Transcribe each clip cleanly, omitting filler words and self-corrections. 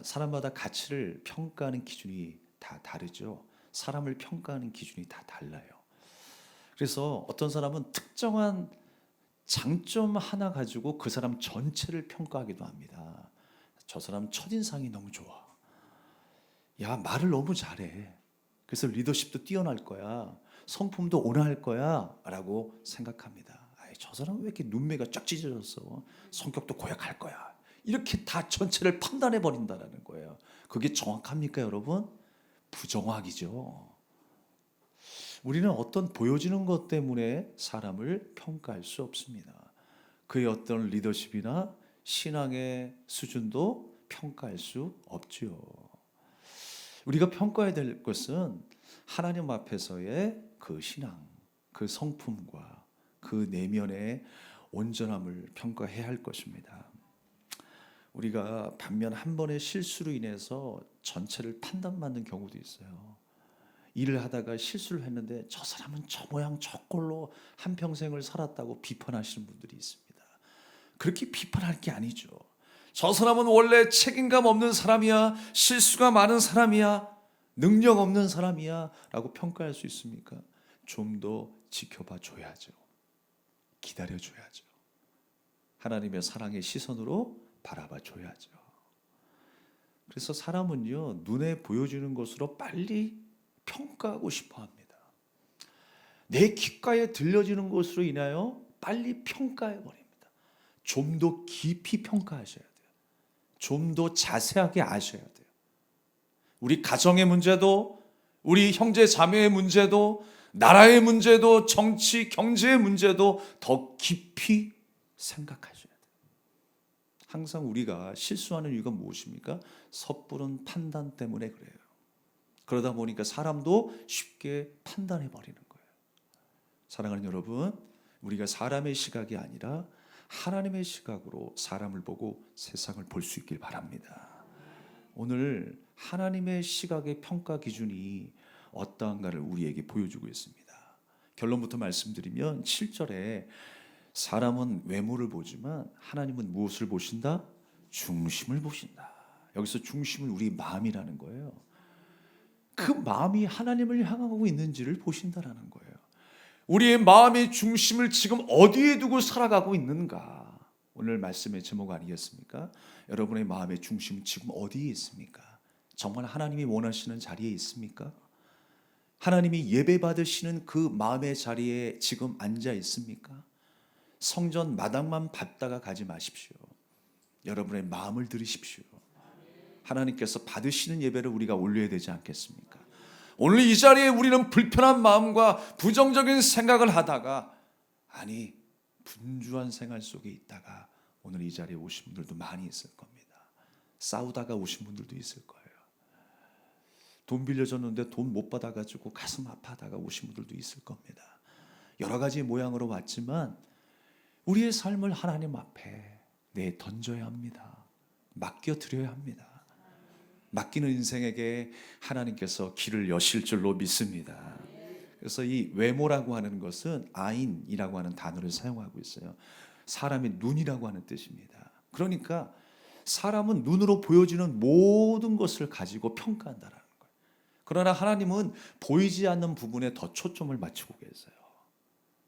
사람마다 가치를 평가하는 기준이 다 다르죠. 사람을 평가하는 기준이 다 달라요. 그래서 어떤 사람은 특정한 장점 하나 가지고 그 사람 전체를 평가하기도 합니다. 저 사람 첫인상이 너무 좋아. 야, 말을 너무 잘해. 그래서 리더십도 뛰어날 거야. 성품도 온화할 거야. 라고 생각합니다. 저 사람은 왜 이렇게 눈매가 쫙 찢어졌어? 성격도 고약할 거야. 이렇게 다 전체를 판단해 버린다는 거예요. 그게 정확합니까, 여러분? 부정확이죠. 우리는 어떤 보여지는 것 때문에 사람을 평가할 수 없습니다. 그의 어떤 리더십이나 신앙의 수준도 평가할 수 없지요. 우리가 평가해야 될 것은 하나님 앞에서의 그 신앙, 그 성품과 그 내면의 온전함을 평가해야 할 것입니다. 우리가 반면 한 번의 실수로 인해서 전체를 판단받는 경우도 있어요. 일을 하다가 실수를 했는데 저 사람은 저 모양 저 꼴로 한평생을 살았다고 비판하시는 분들이 있습니다. 그렇게 비판할 게 아니죠. 저 사람은 원래 책임감 없는 사람이야, 실수가 많은 사람이야, 능력 없는 사람이야 라고 평가할 수 있습니까? 좀 더 지켜봐 줘야죠. 기다려 줘야죠. 하나님의 사랑의 시선으로 바라봐 줘야죠. 그래서 사람은요, 눈에 보여지는 것으로 빨리 평가하고 싶어 합니다. 내 귓가에 들려지는 것으로 인하여 빨리 평가해 버립니다. 좀 더 깊이 평가하셔야 돼요. 좀 더 자세하게 아셔야 돼요. 우리 가정의 문제도, 우리 형제 자매의 문제도, 나라의 문제도, 정치, 경제의 문제도 더 깊이 생각하셔야 돼요. 항상 우리가 실수하는 이유가 무엇입니까? 섣부른 판단 때문에 그래요. 그러다 보니까 사람도 쉽게 판단해 버리는 거예요. 사랑하는 여러분, 우리가 사람의 시각이 아니라 하나님의 시각으로 사람을 보고 세상을 볼 수 있길 바랍니다. 오늘 하나님의 시각의 평가 기준이 어떠한가를 우리에게 보여주고 있습니다. 결론부터 말씀드리면 7절에 사람은 외모를 보지만 하나님은 무엇을 보신다? 중심을 보신다. 여기서 중심은 우리 마음이라는 거예요. 그 마음이 하나님을 향하고 있는지를 보신다라는 거예요. 우리의 마음의 중심을 지금 어디에 두고 살아가고 있는가? 오늘 말씀의 제목 아니겠습니까? 여러분의 마음의 중심은 지금 어디에 있습니까? 정말 하나님이 원하시는 자리에 있습니까? 하나님이 예배 받으시는 그 마음의 자리에 지금 앉아 있습니까? 성전 마당만 밟다가 가지 마십시오. 여러분의 마음을 들으십시오. 하나님께서 받으시는 예배를 우리가 올려야 되지 않겠습니까? 오늘 이 자리에 우리는 불편한 마음과 부정적인 생각을 하다가 분주한 생활 속에 있다가 오늘 이 자리에 오신 분들도 많이 있을 겁니다. 싸우다가 오신 분들도 있을 거예요. 돈 빌려줬는데 돈 못 받아가지고 가슴 아파하다가 오신 분들도 있을 겁니다. 여러 가지 모양으로 왔지만 우리의 삶을 하나님 앞에 내던져야 합니다. 맡겨드려야 합니다. 맡기는 인생에게 하나님께서 길을 여실 줄로 믿습니다. 그래서 이 외모라고 하는 것은 아인이라고 하는 단어를 사용하고 있어요. 사람의 눈이라고 하는 뜻입니다. 그러니까 사람은 눈으로 보여지는 모든 것을 가지고 평가한다는 거예요. 그러나 하나님은 보이지 않는 부분에 더 초점을 맞추고 계세요.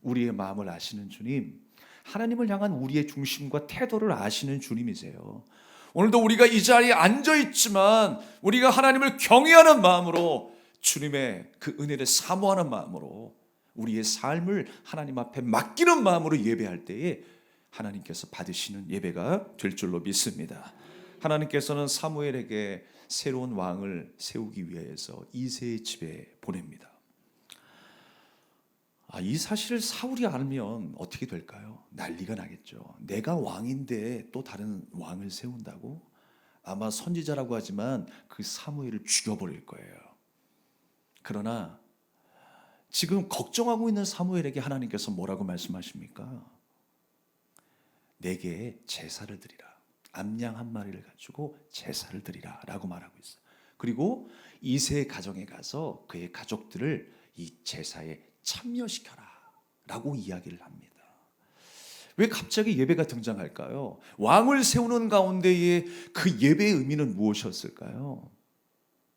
우리의 마음을 아시는 주님, 하나님을 향한 우리의 중심과 태도를 아시는 주님이세요. 오늘도 우리가 이 자리에 앉아 있지만 우리가 하나님을 경외하는 마음으로 주님의 그 은혜를 사모하는 마음으로 우리의 삶을 하나님 앞에 맡기는 마음으로 예배할 때에 하나님께서 받으시는 예배가 될 줄로 믿습니다. 하나님께서는 사무엘에게 새로운 왕을 세우기 위해서 이새의 집에 보냅니다. 이 사실을 사울이 알면 어떻게 될까요? 난리가 나겠죠. 내가 왕인데 또 다른 왕을 세운다고? 아마 선지자라고 하지만 그 사무엘을 죽여버릴 거예요. 그러나 지금 걱정하고 있는 사무엘에게 하나님께서 뭐라고 말씀하십니까? 내게 제사를 드리라. 암양 한 마리를 가지고 제사를 드리라 라고 말하고 있어요. 그리고 이새의 가정에 가서 그의 가족들을 이 제사에 참여시켜라 라고 이야기를 합니다. 왜 갑자기 예배가 등장할까요? 왕을 세우는 가운데에 그 예배의 의미는 무엇이었을까요?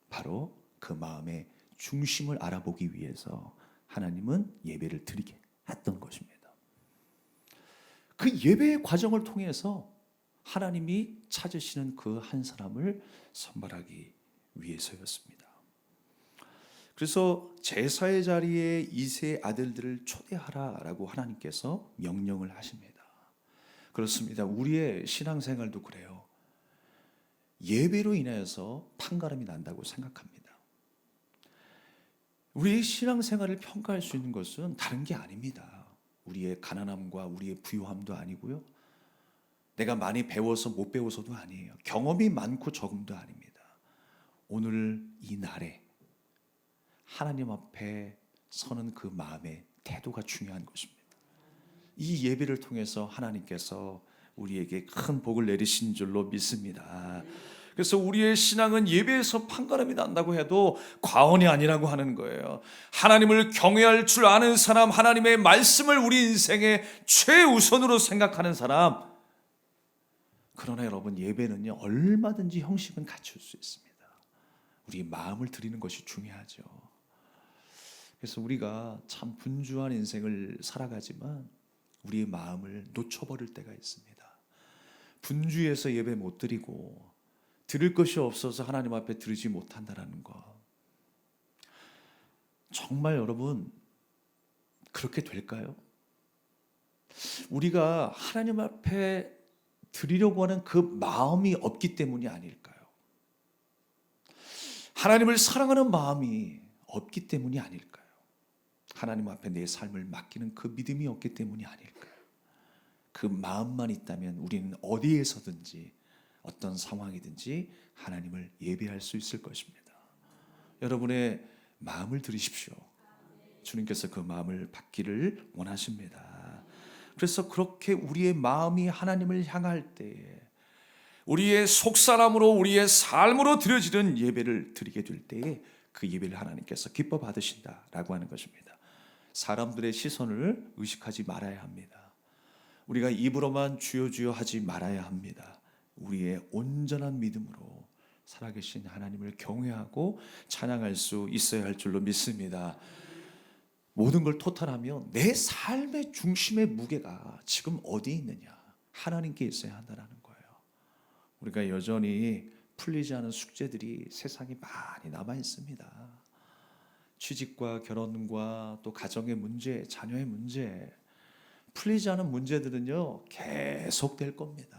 바로 그 마음의 중심을 알아보기 위해서 하나님은 예배를 드리게 했던 것입니다. 그 예배의 과정을 통해서 하나님이 찾으시는 그 한 사람을 선발하기 위해서였습니다. 그래서 제사의 자리에 이세 아들들을 초대하라라고 하나님께서 명령을 하십니다. 그렇습니다. 우리의 신앙생활도 그래요. 예배로 인해서 판가름이 난다고 생각합니다. 우리의 신앙생활을 평가할 수 있는 것은 다른 게 아닙니다. 우리의 가난함과 우리의 부유함도 아니고요. 내가 많이 배워서 못 배워서도 아니에요. 경험이 많고 적음도 아닙니다. 오늘 이 날에 하나님 앞에 서는 그 마음의 태도가 중요한 것입니다. 이 예배를 통해서 하나님께서 우리에게 큰 복을 내리신 줄로 믿습니다. 그래서 우리의 신앙은 예배에서 판가름이 난다고 해도 과언이 아니라고 하는 거예요. 하나님을 경외할 줄 아는 사람, 하나님의 말씀을 우리 인생의 최우선으로 생각하는 사람. 그러나 여러분, 예배는요 얼마든지 형식은 갖출 수 있습니다. 우리 마음을 드리는 것이 중요하죠. 그래서 우리가 참 분주한 인생을 살아가지만 우리의 마음을 놓쳐버릴 때가 있습니다. 분주해서 예배 못 드리고 들을 것이 없어서 하나님 앞에 드리지 못한다는 것, 정말 여러분 그렇게 될까요? 우리가 하나님 앞에 드리려고 하는 그 마음이 없기 때문이 아닐까요? 하나님을 사랑하는 마음이 없기 때문이 아닐까요? 하나님 앞에 내 삶을 맡기는 그 믿음이 없기 때문이 아닐까요? 그 마음만 있다면 우리는 어디에서든지 어떤 상황이든지 하나님을 예배할 수 있을 것입니다. 여러분의 마음을 들으십시오. 주님께서 그 마음을 받기를 원하십니다. 그래서 그렇게 우리의 마음이 하나님을 향할 때에 우리의 속사람으로 우리의 삶으로 드려지는 예배를 드리게 될 때에 그 예배를 하나님께서 기뻐 받으신다라고 하는 것입니다. 사람들의 시선을 의식하지 말아야 합니다. 우리가 입으로만 주여 주여 하지 말아야 합니다. 우리의 온전한 믿음으로 살아계신 하나님을 경외하고 찬양할 수 있어야 할 줄로 믿습니다. 모든 걸 토탈하면 내 삶의 중심의 무게가 지금 어디에 있느냐? 하나님께 있어야 한다는 거예요. 우리가 여전히 풀리지 않은 숙제들이 세상에 많이 남아 있습니다. 취직과 결혼과 또 가정의 문제, 자녀의 문제, 풀리지 않은 문제들은요 계속될 겁니다.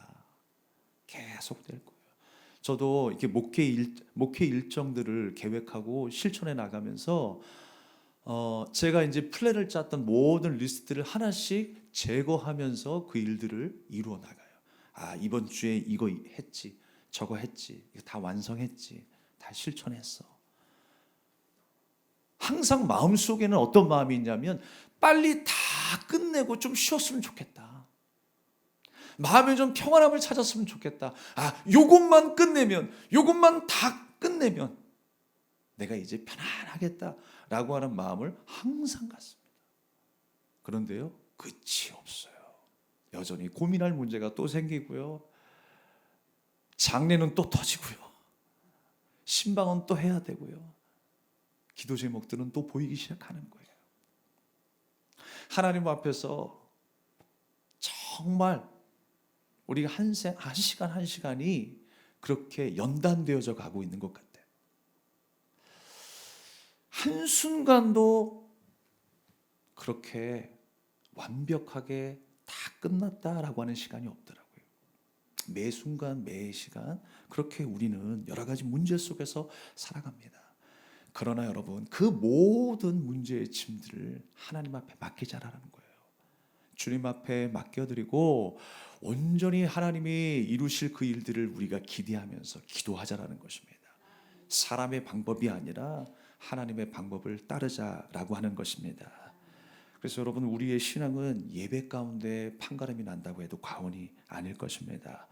계속될 거예요. 저도 이렇게 목회 일정들을 계획하고 실천해 나가면서 제가 이제 플랜을 짰던 모든 리스트를 하나씩 제거하면서 그 일들을 이루어 나가요. 아, 이번 주에 이거 했지, 저거 했지, 이거 다 완성했지, 다 실천했어. 항상 마음속에는 어떤 마음이 있냐면 빨리 다 끝내고 좀 쉬었으면 좋겠다. 마음에 좀 평안함을 찾았으면 좋겠다. 아, 요것만 끝내면, 요것만 다 끝내면 내가 이제 편안하겠다라고 하는 마음을 항상 갖습니다. 그런데요, 끝이 없어요. 여전히 고민할 문제가 또 생기고요. 장례는 또 터지고요. 신방은 또 해야 되고요. 기도 제목들은 또 보이기 시작하는 거예요. 하나님 앞에서 정말 우리가 한 시간 한 시간이 그렇게 연단되어져 가고 있는 것 같아요. 한순간도 그렇게 완벽하게 다 끝났다라고 하는 시간이 없더라고요. 매 순간 매 시간 그렇게 우리는 여러 가지 문제 속에서 살아갑니다. 그러나 여러분, 그 모든 문제의 짐들을 하나님 앞에 맡기자라는 거예요. 주님 앞에 맡겨드리고 온전히 하나님이 이루실 그 일들을 우리가 기대하면서 기도하자라는 것입니다. 사람의 방법이 아니라 하나님의 방법을 따르자라고 하는 것입니다. 그래서 여러분, 우리의 신앙은 예배 가운데 판가름이 난다고 해도 과언이 아닐 것입니다.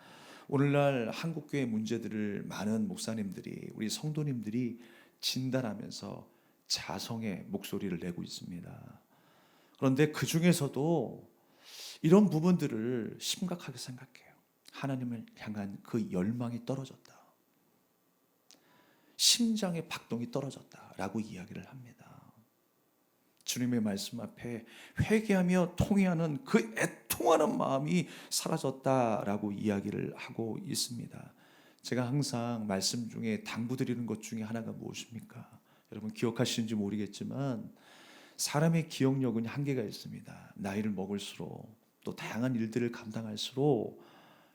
오늘날 한국교회 문제들을 많은 목사님들이, 우리 성도님들이 진단하면서 자성의 목소리를 내고 있습니다. 그런데 그 중에서도 이런 부분들을 심각하게 생각해요. 하나님을 향한 그 열망이 떨어졌다. 심장의 박동이 떨어졌다라고 이야기를 합니다. 주님의 말씀 앞에 회개하며 통회하는 그 애통하는 마음이 사라졌다라고 이야기를 하고 있습니다. 제가 항상 말씀 중에 당부드리는 것 중에 하나가 무엇입니까? 여러분 기억하시는지 모르겠지만 사람의 기억력은 한계가 있습니다. 나이를 먹을수록 또 다양한 일들을 감당할수록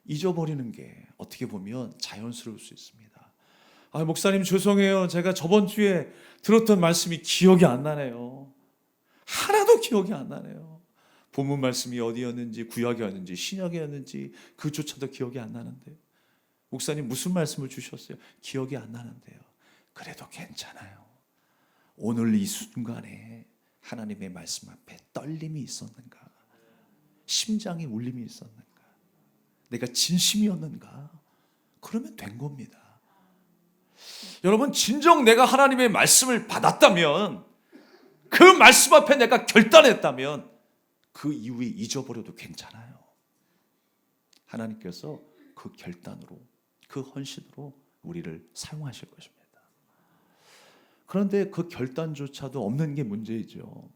잊어버리는 게 어떻게 보면 자연스러울 수 있습니다. 목사님 죄송해요. 제가 저번 주에 들었던 말씀이 기억이 안 나네요. 하나도 기억이 안 나네요. 본문 말씀이 어디였는지, 구약이었는지, 신약이었는지 그조차도 기억이 안 나는데, 목사님 무슨 말씀을 주셨어요? 기억이 안 나는데요. 그래도 괜찮아요. 오늘 이 순간에 하나님의 말씀 앞에 떨림이 있었는가? 심장의 울림이 있었는가? 내가 진심이었는가? 그러면 된 겁니다. 여러분, 진정 내가 하나님의 말씀을 받았다면, 그 말씀 앞에 내가 결단했다면 그 이후에 잊어버려도 괜찮아요. 하나님께서 그 결단으로, 그 헌신으로 우리를 사용하실 것입니다. 그런데 그 결단조차도 없는 게 문제이죠.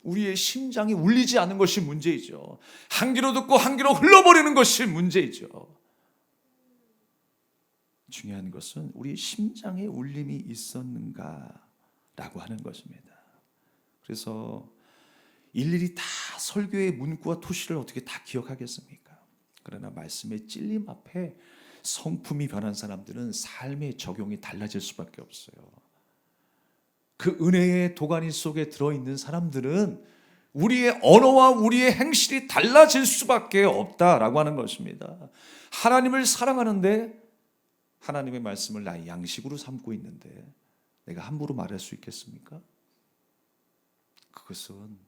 우리의 심장이 울리지 않는 것이 문제이죠. 한 귀로 듣고 한 귀로 흘러버리는 것이 문제이죠. 중요한 것은 우리 심장에 울림이 있었는가라고 하는 것입니다. 그래서 일일이 다 설교의 문구와 토시를 어떻게 다 기억하겠습니까? 그러나 말씀의 찔림 앞에 성품이 변한 사람들은 삶의 적용이 달라질 수밖에 없어요. 그 은혜의 도가니 속에 들어있는 사람들은 우리의 언어와 우리의 행실이 달라질 수밖에 없다라고 하는 것입니다. 하나님을 사랑하는데 하나님의 말씀을 나의 양식으로 삼고 있는데 내가 함부로 말할 수 있겠습니까? 그것은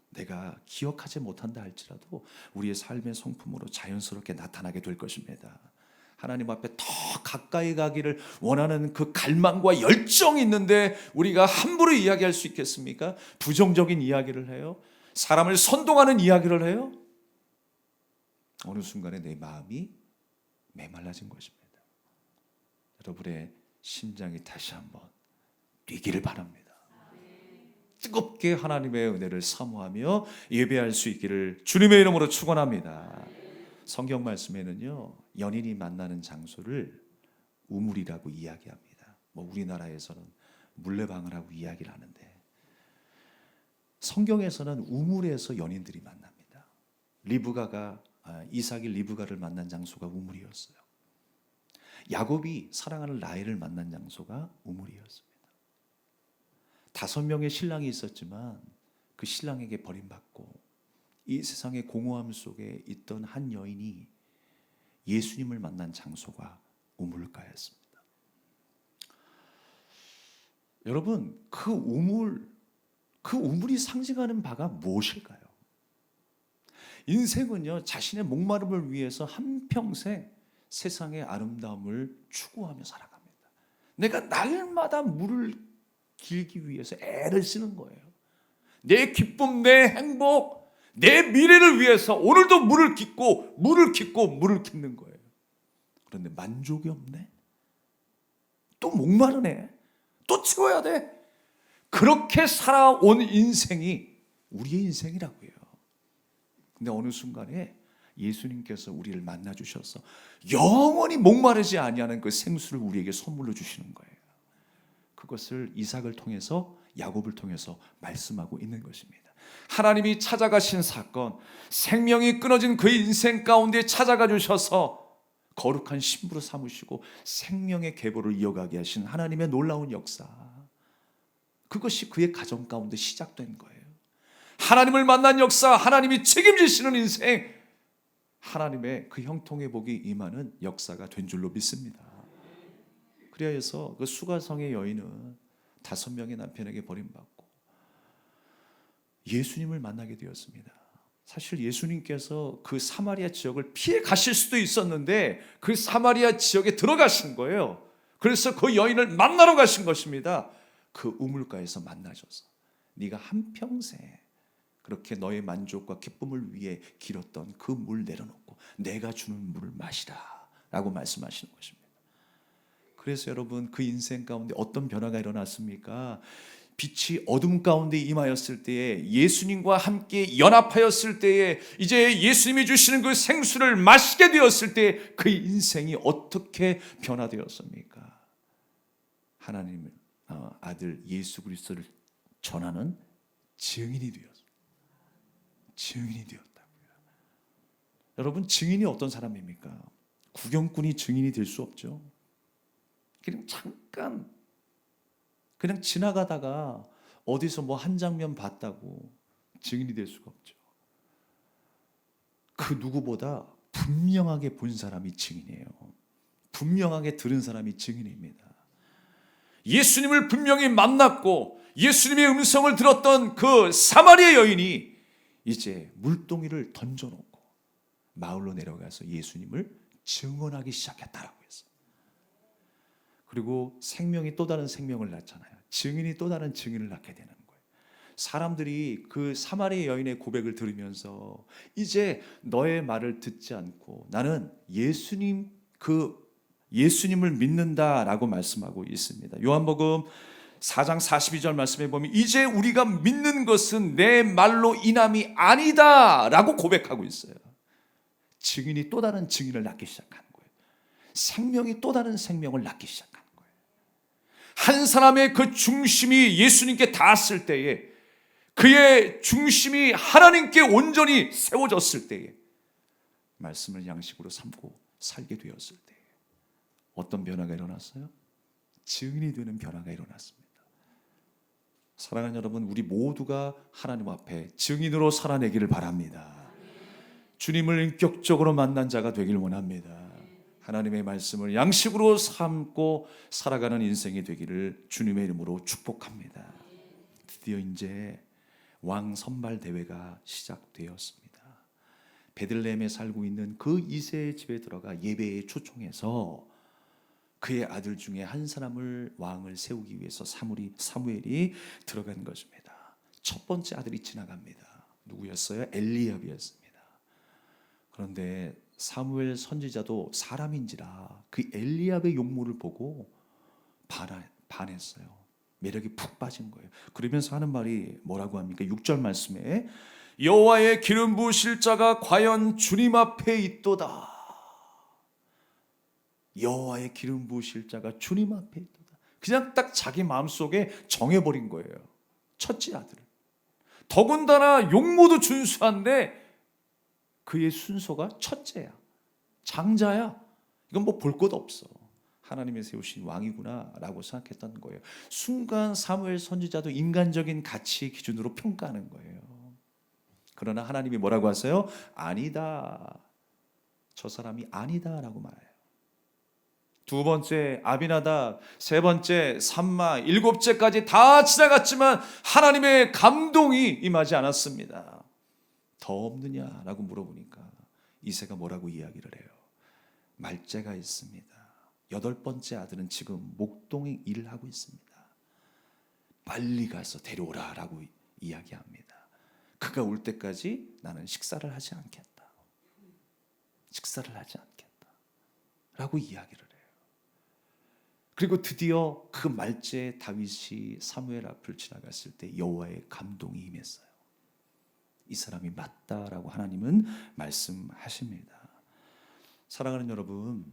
내가 기억하지 못한다 할지라도 우리의 삶의 성품으로 자연스럽게 나타나게 될 것입니다. 하나님 앞에 더 가까이 가기를 원하는 그 갈망과 열정이 있는데 우리가 함부로 이야기할 수 있겠습니까? 부정적인 이야기를 해요? 사람을 선동하는 이야기를 해요? 어느 순간에 내 마음이 메말라진 것입니다. 여러분의 심장이 다시 한번 뛰기를 바랍니다. 뜨겁게 하나님의 은혜를 사모하며 예배할 수 있기를 주님의 이름으로 축원합니다. 성경 말씀에는요, 연인이 만나는 장소를 우물이라고 이야기합니다. 우리나라에서는 물레방아라고 이야기를 하는데 성경에서는 우물에서 연인들이 만납니다. 이삭이 리브가를 만난 장소가 우물이었어요. 야곱이 사랑하는 라헬을 만난 장소가 우물이었습니다. 5명의 신랑이 있었지만 그 신랑에게 버림받고 이 세상의 공허함 속에 있던 한 여인이 예수님을 만난 장소가 우물가였습니다. 여러분, 그 우물이 상징하는 바가 무엇일까요? 인생은요, 자신의 목마름을 위해서 한평생 세상의 아름다움을 추구하며 살아갑니다. 내가 날마다 물을 길기 위해서 애를 쓰는 거예요. 내 기쁨, 내 행복, 내 미래를 위해서 오늘도 물을 깃고 물을 깃는 거예요. 그런데 만족이 없네. 또 목마르네. 또 채워야 돼. 그렇게 살아온 인생이 우리의 인생이라고요. 근데 어느 순간에 예수님께서 우리를 만나 주셔서 영원히 목마르지 아니하는 그 생수를 우리에게 선물로 주시는 거예요. 그것을 이삭을 통해서, 야곱을 통해서 말씀하고 있는 것입니다. 하나님이 찾아가신 사건, 생명이 끊어진 그 인생 가운데 찾아가 주셔서 거룩한 신부로 삼으시고 생명의 계보를 이어가게 하신 하나님의 놀라운 역사, 그것이 그의 가정 가운데 시작된 거예요. 하나님을 만난 역사, 하나님이 책임지시는 인생, 하나님의 그 형통의 복이 임하는 역사가 된 줄로 믿습니다. 그래서 그 수가성의 여인은 5명의 남편에게 버림받고 예수님을 만나게 되었습니다. 사실 예수님께서 그 사마리아 지역을 피해 가실 수도 있었는데 그 사마리아 지역에 들어가신 거예요. 그래서 그 여인을 만나러 가신 것입니다. 그 우물가에서 만나셔서 네가 한평생 그렇게 너의 만족과 기쁨을 위해 길었던 그 물 내려놓고 내가 주는 물을 마시라 라고 말씀하시는 것입니다. 그래서 여러분, 그 인생 가운데 어떤 변화가 일어났습니까? 빛이 어둠 가운데 임하였을 때에, 예수님과 함께 연합하였을 때에, 이제 예수님이 주시는 그 생수를 마시게 되었을 때 그 인생이 어떻게 변화되었습니까? 하나님의 아들 예수 그리스도를 전하는 증인이 되었습니다. 증인이 되었다고요. 여러분, 증인이 어떤 사람입니까? 구경꾼이 증인이 될 수 없죠. 그냥 잠깐 그냥 지나가다가 어디서 뭐 한 장면 봤다고 증인이 될 수가 없죠. 그 누구보다 분명하게 본 사람이 증인이에요. 분명하게 들은 사람이 증인입니다. 예수님을 분명히 만났고 예수님의 음성을 들었던 그 사마리아 여인이 이제 물동이를 던져놓고 마을로 내려가서 예수님을 증언하기 시작했다라고 했어요. 그리고 생명이 또 다른 생명을 낳잖아요. 증인이 또 다른 증인을 낳게 되는 거예요. 사람들이 그 사마리아 여인의 고백을 들으면서 이제 너의 말을 듣지 않고 나는 예수님을 믿는다라고 말씀하고 있습니다. 요한복음 4장 42절 말씀에 보면 이제 우리가 믿는 것은 내 말로 인함이 아니다라고 고백하고 있어요. 증인이 또 다른 증인을 낳기 시작하는 거예요. 생명이 또 다른 생명을 낳기 시작하는 거예요. 한 사람의 그 중심이 예수님께 닿았을 때에, 그의 중심이 하나님께 온전히 세워졌을 때에, 말씀을 양식으로 삼고 살게 되었을 때에 어떤 변화가 일어났어요? 증인이 되는 변화가 일어났습니다. 사랑하는 여러분, 우리 모두가 하나님 앞에 증인으로 살아내기를 바랍니다. 주님을 인격적으로 만난 자가 되길 원합니다. 하나님의 말씀을 양식으로 삼고 살아가는 인생이 되기를 주님의 이름으로 축복합니다. 드디어 이제 왕 선발 대회가 시작되었습니다. 베들레헴에 살고 있는 그 이새의 집에 들어가 예배에 초청해서 그의 아들 중에 한 사람을 왕을 세우기 위해서 사무엘이 들어간 것입니다. 첫 번째 아들이 지나갑니다. 누구였어요? 엘리압이었습니다. 그런데 사무엘 선지자도 사람인지라 그 엘리압의 용모를 보고 반했어요. 매력이 푹 빠진 거예요. 그러면서 하는 말이 뭐라고 합니까? 6절 말씀에 여호와의 기름 부으실 자가 과연 주님 앞에 있도다. 여호와의 기름 부으실 자가 주님 앞에 있도다. 그냥 딱 자기 마음속에 정해버린 거예요. 첫째 아들을. 더군다나 용모도 준수한데 그의 순서가 첫째야. 장자야. 이건 뭐 볼 것 없어. 하나님이 세우신 왕이구나 라고 생각했던 거예요. 순간 사무엘 선지자도 인간적인 가치 기준으로 평가하는 거예요. 그러나 하나님이 뭐라고 하세요? 아니다. 저 사람이 아니다 라고 말해요. 두 번째 아비나답, 세 번째 삼마, 일곱째까지 다 지나갔지만 하나님의 감동이 임하지 않았습니다. 더 없느냐라고 물어보니까 이새가 뭐라고 이야기를 해요? 말째가 있습니다. 여덟 번째 아들은 지금 목동에 일을 하고 있습니다. 빨리 가서 데려오라라고 이야기합니다. 그가 올 때까지 나는 식사를 하지 않겠다. 식사를 하지 않겠다 라고 이야기를 해요. 그리고 드디어 그 말째 다윗이 사무엘 앞을 지나갔을 때 여호와의 감동이 임했어요. 이 사람이 맞다라고 하나님은 말씀하십니다. 사랑하는 여러분,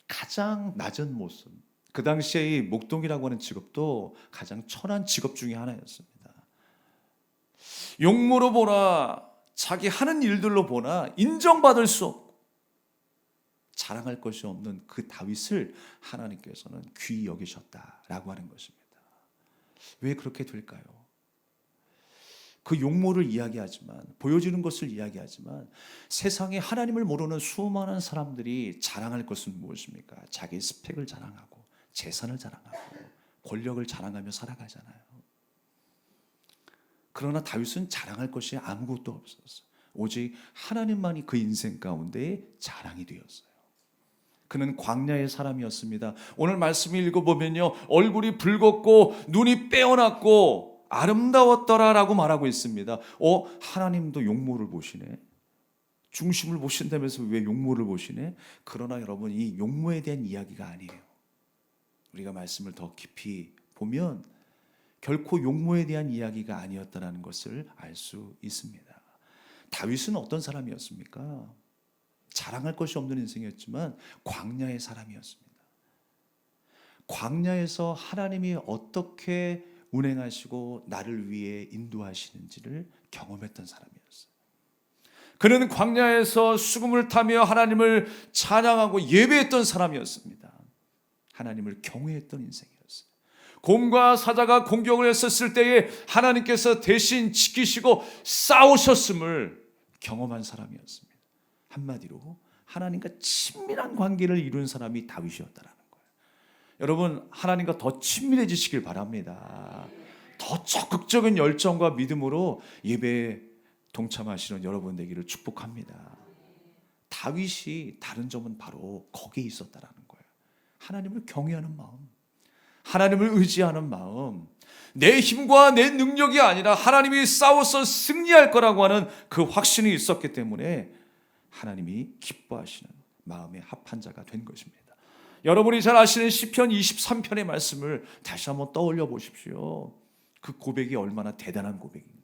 가장 낮은 모습, 그 당시에 이 목동이라고 하는 직업도 가장 천한 직업 중에 하나였습니다. 용모로 보나 자기 하는 일들로 보나 인정받을 수 없고 자랑할 것이 없는 그 다윗을 하나님께서는 귀히 여기셨다라고 하는 것입니다. 왜 그렇게 될까요? 그 용모를 이야기하지만, 보여지는 것을 이야기하지만 세상에 하나님을 모르는 수많은 사람들이 자랑할 것은 무엇입니까? 자기 스펙을 자랑하고 재산을 자랑하고 권력을 자랑하며 살아가잖아요. 그러나 다윗은 자랑할 것이 아무것도 없었어요. 오직 하나님만이 그 인생 가운데 자랑이 되었어요. 그는 광야의 사람이었습니다. 오늘 말씀을 읽어보면요, 얼굴이 붉었고 눈이 빼어났고 아름다웠더라라고 말하고 있습니다. 하나님도 용모를 보시네. 중심을 보신다면서 왜 용모를 보시네? 그러나 여러분, 이 용모에 대한 이야기가 아니에요. 우리가 말씀을 더 깊이 보면 결코 용모에 대한 이야기가 아니었다는 것을 알 수 있습니다. 다윗은 어떤 사람이었습니까? 자랑할 것이 없는 인생이었지만 광야의 사람이었습니다. 광야에서 하나님이 어떻게 운행하시고 나를 위해 인도하시는지를 경험했던 사람이었어요. 그는 광야에서 수금을 타며 하나님을 찬양하고 예배했던 사람이었습니다. 하나님을 경외했던 인생이었어요. 곰과 사자가 공격을 했었을 때에 하나님께서 대신 지키시고 싸우셨음을 경험한 사람이었습니다. 한마디로 하나님과 친밀한 관계를 이룬 사람이 다윗이었다라는 거예요. 여러분, 하나님과 더 친밀해지시길 바랍니다. 더 적극적인 열정과 믿음으로 예배에 동참하시는 여러분 되기를 축복합니다. 다윗이 다른 점은 바로 거기에 있었다라는 거예요. 하나님을 경외하는 마음, 하나님을 의지하는 마음, 내 힘과 내 능력이 아니라 하나님이 싸워서 승리할 거라고 하는 그 확신이 있었기 때문에 하나님이 기뻐하시는 마음에 합한 자가 된 것입니다. 여러분이 잘 아시는 시편 23편의 말씀을 다시 한번 떠올려 보십시오. 그 고백이 얼마나 대단한 고백인가.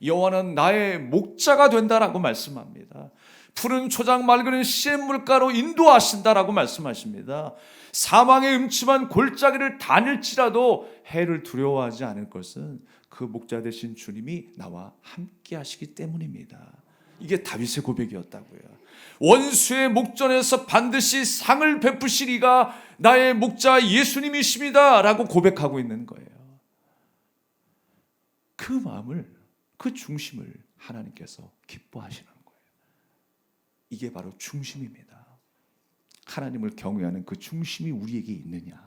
여호와는 나의 목자가 된다라고 말씀합니다. 푸른 초장 맑은 시냇물가로 인도하신다라고 말씀하십니다. 사망의 음침한 골짜기를 다닐지라도 해를 두려워하지 않을 것은 그 목자 되신 주님이 나와 함께 하시기 때문입니다. 이게 다윗의 고백이었다고요. 원수의 목전에서 반드시 상을 베푸시리가 나의 목자 예수님이십니다 라고 고백하고 있는 거예요. 그 마음을, 그 중심을 하나님께서 기뻐하시는 거예요. 이게 바로 중심입니다. 하나님을 경외하는 그 중심이 우리에게 있느냐,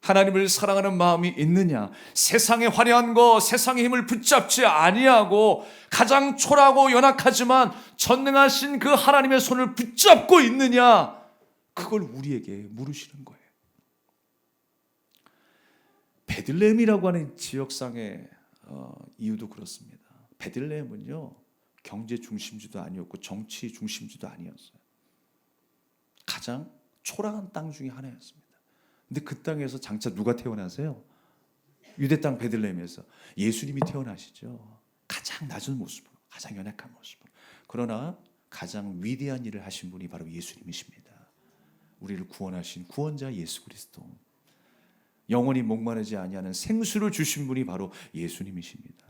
하나님을 사랑하는 마음이 있느냐, 세상의 화려한 거, 세상의 힘을 붙잡지 아니하고 가장 초라하고 연약하지만 전능하신 그 하나님의 손을 붙잡고 있느냐, 그걸 우리에게 물으시는 거예요. 베들레헴이라고 하는 지역상의 이유도 그렇습니다. 베들레헴은요, 경제 중심지도 아니었고 정치 중심지도 아니었어요. 가장 초라한 땅 중에 하나였습니다. 근데 그 땅에서 장차 누가 태어나세요? 유대 땅 베들레헴에서 예수님이 태어나시죠. 가장 낮은 모습으로, 가장 연약한 모습으로. 그러나 가장 위대한 일을 하신 분이 바로 예수님이십니다. 우리를 구원하신 구원자 예수 그리스도, 영원히 목마르지 아니하는 생수를 주신 분이 바로 예수님이십니다.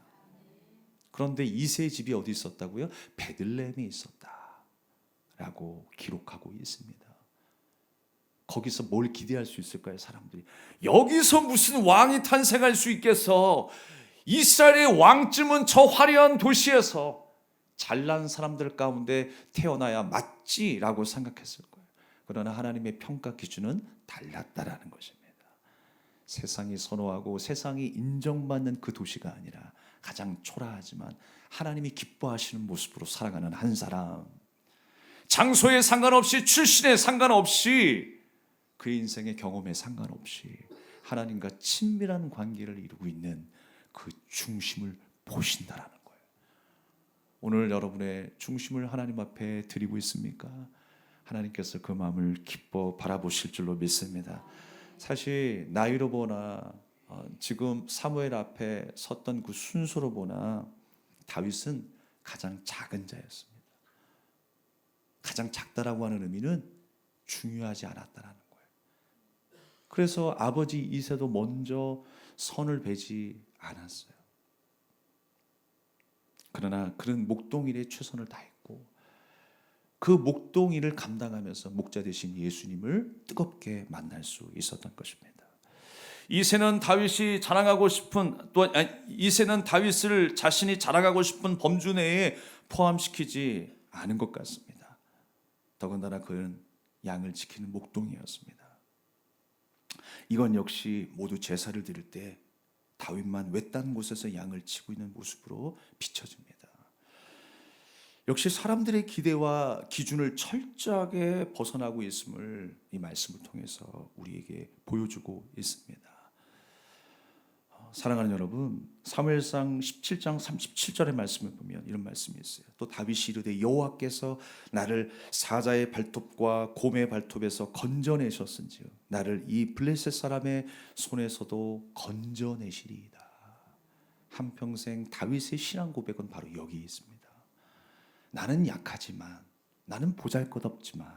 그런데 이새의 집이 어디 있었다고요? 베들레헴에 있었다라고 기록하고 있습니다. 거기서 뭘 기대할 수 있을까요, 사람들이? 여기서 무슨 왕이 탄생할 수 있겠어? 이스라엘의 왕쯤은 저 화려한 도시에서 잘난 사람들 가운데 태어나야 맞지라고 생각했을 거예요. 그러나 하나님의 평가 기준은 달랐다라는 것입니다. 세상이 선호하고 세상이 인정받는 그 도시가 아니라 가장 초라하지만 하나님이 기뻐하시는 모습으로 살아가는 한 사람, 장소에 상관없이, 출신에 상관없이, 그 인생의 경험에 상관없이 하나님과 친밀한 관계를 이루고 있는 그 중심을 보신다라는 거예요. 오늘 여러분의 중심을 하나님 앞에 드리고 있습니까? 하나님께서 그 마음을 기뻐 바라보실 줄로 믿습니다. 사실 나이로 보나 지금 사무엘 앞에 섰던 그 순서로 보나 다윗은 가장 작은 자였습니다. 가장 작다라고 하는 의미는 중요하지 않았다라는 거예요. 그래서 아버지 이새도 먼저 선을 베지 않았어요. 그러나 그는 목동일에 최선을 다했고 그 목동일을 감당하면서 목자 되신 예수님을 뜨겁게 만날 수 있었던 것입니다. 이새는 다윗이 자랑하고 싶은, 이새는 다윗을 자신이 자랑하고 싶은 범주 내에 포함시키지 않은 것 같습니다. 더군다나 그는 양을 지키는 목동이었습니다. 이건 역시 모두 제사를 드릴 때 다윗만 외딴 곳에서 양을 치고 있는 모습으로 비춰집니다. 역시 사람들의 기대와 기준을 철저하게 벗어나고 있음을 이 말씀을 통해서 우리에게 보여주고 있습니다. 사랑하는 여러분, 사무엘상 17장 37절의 말씀을 보면 이런 말씀이 있어요. 또 다윗이 이르되 여호와께서 나를 사자의 발톱과 곰의 발톱에서 건져내셨은지요 나를 이 블레셋 사람의 손에서도 건져내시리이다. 한평생 다윗의 신앙 고백은 바로 여기 있습니다. 나는 약하지만, 나는 보잘것없지만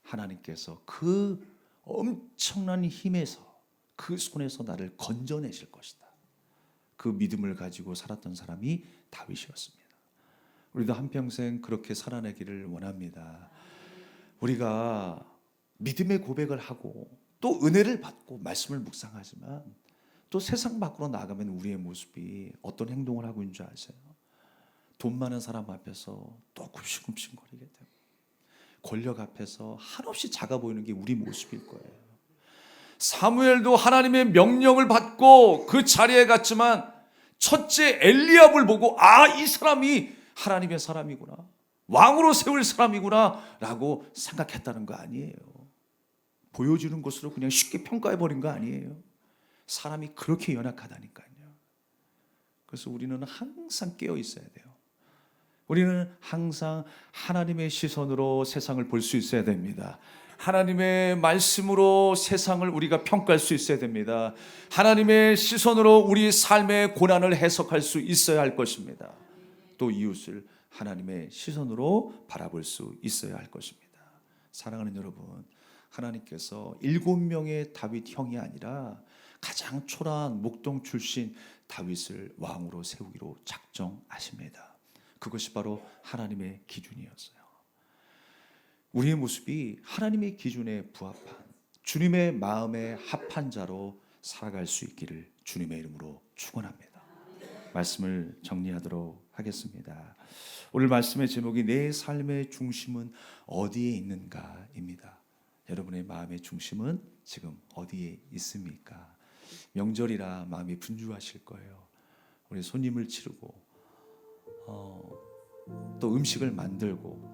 하나님께서 그 엄청난 힘에서, 그 손에서 나를 건져내실 것이다. 그 믿음을 가지고 살았던 사람이 다윗이었습니다. 우리도 한평생 그렇게 살아내기를 원합니다. 우리가 믿음의 고백을 하고 또 은혜를 받고 말씀을 묵상하지만 또 세상 밖으로 나가면 우리의 모습이 어떤 행동을 하고 있는 줄 아세요? 돈 많은 사람 앞에서 또 굽신굽신거리게 되고, 권력 앞에서 한없이 작아 보이는 게 우리 모습일 거예요. 사무엘도 하나님의 명령을 받고 그 자리에 갔지만 첫째 엘리압을 보고 이 사람이 하나님의 사람이구나, 왕으로 세울 사람이구나 라고 생각했다는 거 아니에요. 보여주는 것으로 그냥 쉽게 평가해버린 거 아니에요. 사람이 그렇게 연약하다니까요. 그래서 우리는 항상 깨어 있어야 돼요. 우리는 항상 하나님의 시선으로 세상을 볼 수 있어야 됩니다. 하나님의 말씀으로 세상을 우리가 평가할 수 있어야 됩니다. 하나님의 시선으로 우리 삶의 고난을 해석할 수 있어야 할 것입니다. 또 이웃을 하나님의 시선으로 바라볼 수 있어야 할 것입니다. 사랑하는 여러분, 하나님께서 7명의 다윗 형이 아니라 가장 초라한 목동 출신 다윗을 왕으로 세우기로 작정하십니다. 그것이 바로 하나님의 기준이었어요. 우리의 모습이 하나님의 기준에 부합한, 주님의 마음에 합한 자로 살아갈 수 있기를 주님의 이름으로 축원합니다. 말씀을 정리하도록 하겠습니다. 오늘 말씀의 제목이 내 삶의 중심은 어디에 있는가입니다. 여러분의 마음의 중심은 지금 어디에 있습니까? 명절이라 마음이 분주하실 거예요. 우리 손님을 치르고 또 음식을 만들고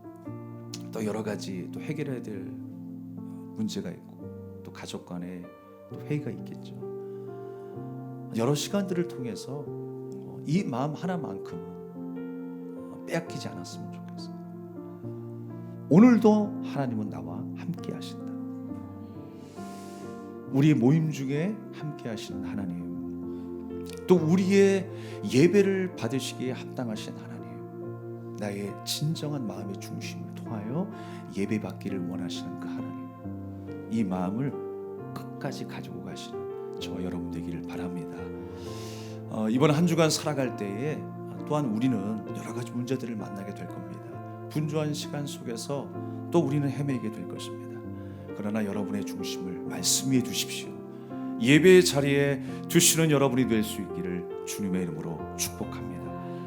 또 여러 가지 또 해결해야 될 문제가 있고 또 가족 간에 또 회의가 있겠죠. 여러 시간들을 통해서 이 마음 하나만큼은 빼앗기지 않았으면 좋겠어요. 오늘도 하나님은 나와 함께 하신다. 우리의 모임 중에 함께 하시는 하나님, 또 우리의 예배를 받으시기에 합당하신 하나님, 나의 진정한 마음의 중심을 통하여 예배 받기를 원하시는 그 하나님, 이 마음을 끝까지 가지고 가시는 저 여러분 되기를 바랍니다. 이번 한 주간 살아갈 때에 또한 우리는 여러 가지 문제들을 만나게 될 겁니다. 분주한 시간 속에서 또 우리는 헤매게 될 것입니다. 그러나 여러분의 중심을 말씀 위에 두십시오. 예배의 자리에 두시는 여러분이 될 수 있기를 주님의 이름으로 축복합니다.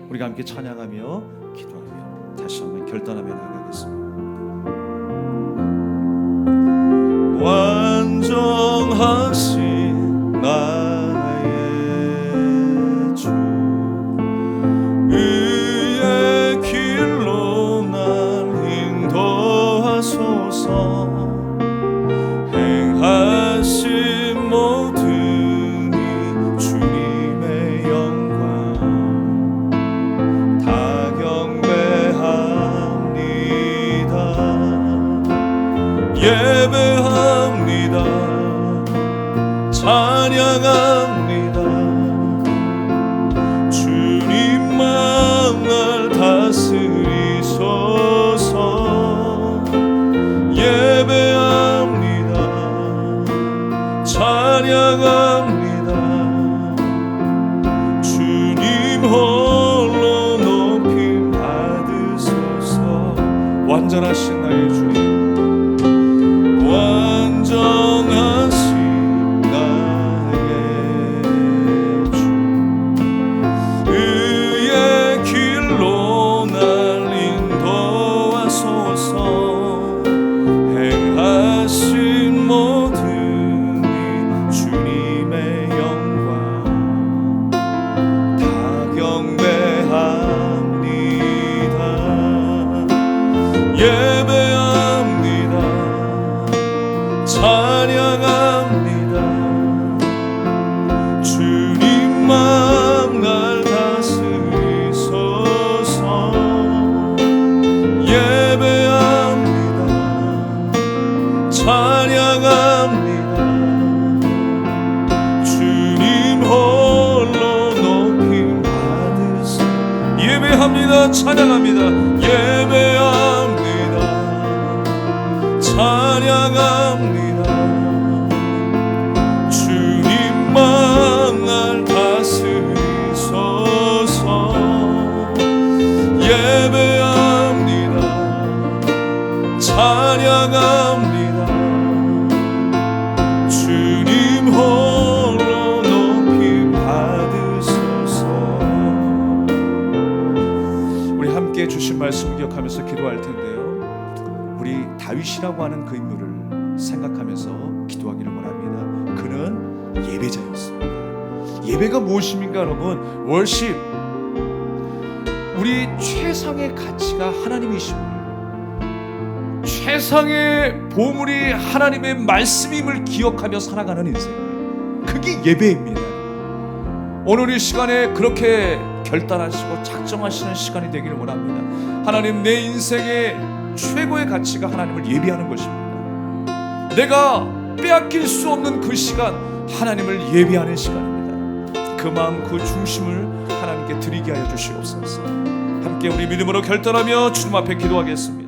우리가 함께 찬양하며 기도하며 다시 한번 결단하며 나가겠습니다. 완전하신 나의 주, 의의 길로 날 인도하소서. 행하신 모든 이 주님의 영광 다 경배합니다. 예배합니다. 찬양합니다. 주님만 날 다스리소서. 예배합니다. 찬양합니다. 주님 홀로 높임 받으소서. 완전하신 나의 주님, 완전하신 나의 주, 의의 길로 날 인도하소서. 행하신 모든 이 주님의 영광 다 경배합니다. 예배합니다. 찬양합니다. 주님 홀로 높임 받으소. 예배합니다. 찬양합니다. 예배합니다. 찬양합니다. 주님만 날 다스리소서. 예배합니다. 찬양합니다. 주님 홀로 높임 받으소서. 우리 함께 주신 말씀 기억하면서 기도할 텐데요, 우리 다윗이라고 하는 그 인물을 생각하면서 기도하기를 원합니다. 그는 예배자였습니다. 예배가 무엇입니까 여러분? 월십, 우리 최상의 가치가 하나님이심을, 최상의 보물이 하나님의 말씀임을 기억하며 살아가는 인생, 그게 예배입니다. 오늘 이 시간에 그렇게 결단하시고 작정하시는 시간이 되기를 원합니다. 하나님, 내 인생의 최고의 가치가 하나님을 예배하는 것입니다. 내가 빼앗길 수 없는 그 시간, 하나님을 예배하는 시간입니다. 그 마음, 그 중심을 하나님께 드리게 하여 주시옵소서. 함께 우리 믿음으로 결단하며 주님 앞에 기도하겠습니다.